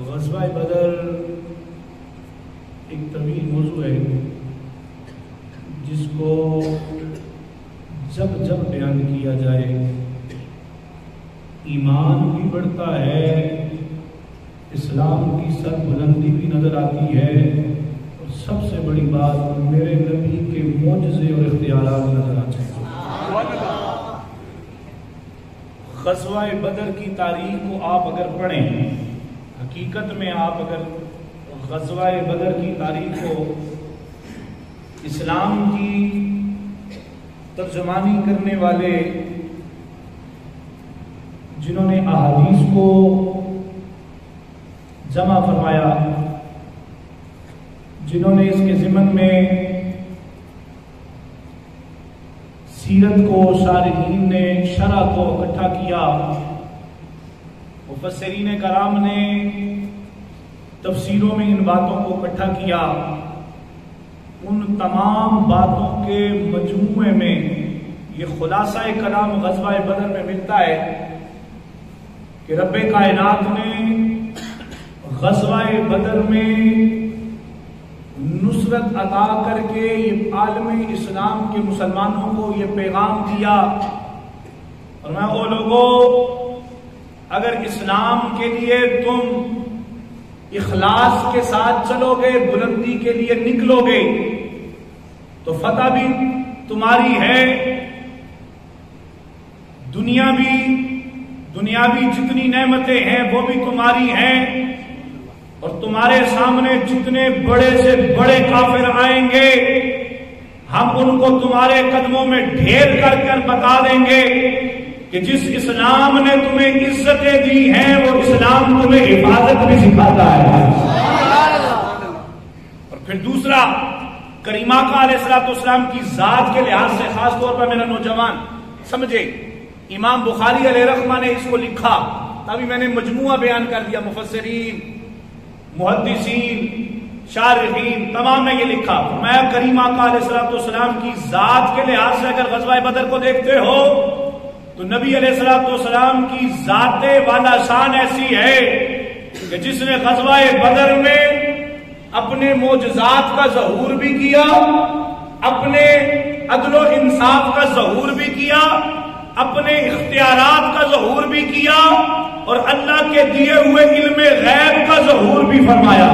غزوہ بدر ایک طویل موضوع ہے جس کو جب جب بیان کیا جائے ایمان بھی بڑھتا ہے، اسلام کی سر بلندی بھی نظر آتی ہے، اور سب سے بڑی بات میرے نبی کے معجزے اور اختیارات نظر آتے ہیں۔ غزوہ بدر کی تاریخ کو آپ اگر پڑھیں، حقیقت میں آپ اگر غزوہ بدر کی تاریخ کو اسلام کی ترجمانی کرنے والے جنہوں نے احادیث کو جمع فرمایا، جنہوں نے اس کے ضمن میں سیرت کو، شارحین نے شرح کو اکٹھا کیا، مفسرین کرام نے تفسیروں میں ان باتوں کو اکٹھا کیا، ان تمام باتوں کے مجموعے میں یہ خلاصہ کلام غزوہ بدر میں ملتا ہے کہ رب کائنات نے غزوہ بدر میں نصرت عطا کر کے یہ عالم اسلام کے مسلمانوں کو یہ پیغام دیا، اور میں او لوگوں، اگر اسلام کے لیے تم اخلاص کے ساتھ چلو گے، بلندی کے لیے نکلو گے، تو فتح بھی تمہاری ہے، دنیاوی جتنی نعمتیں ہیں وہ بھی تمہاری ہیں، اور تمہارے سامنے جتنے بڑے سے بڑے کافر آئیں گے ہم ان کو تمہارے قدموں میں ڈھیر کر کر بتا دیں گے کہ جس اسلام نے تمہیں عزتیں دی ہیں وہ اسلام تمہیں حفاظت بھی سکھاتا ہے۔ اور پھر دوسرا، کریمہ کا علیہ السلام کی ذات کے لحاظ سے خاص طور پر میرا نوجوان سمجھے، امام بخاری علیہ رحمہ نے اس کو لکھا، تبھی میں نے مجموعہ بیان کر دیا، مفسرین، محدثین، شارحین تمام نے یہ لکھا، میں کریمہ کا علیہ السلام کی ذات کے لحاظ سے اگر غزوہ بدر کو دیکھتے ہو تو نبی علیہ السلام کی ذات والا شان ایسی ہے کہ جس نے غزوہ بدر میں اپنے معجزات کا ظہور بھی کیا، اپنے عدل و انصاف کا ظہور بھی کیا، اپنے اختیارات کا ظہور بھی کیا، اور اللہ کے دیے ہوئے علم غیب کا ظہور بھی فرمایا۔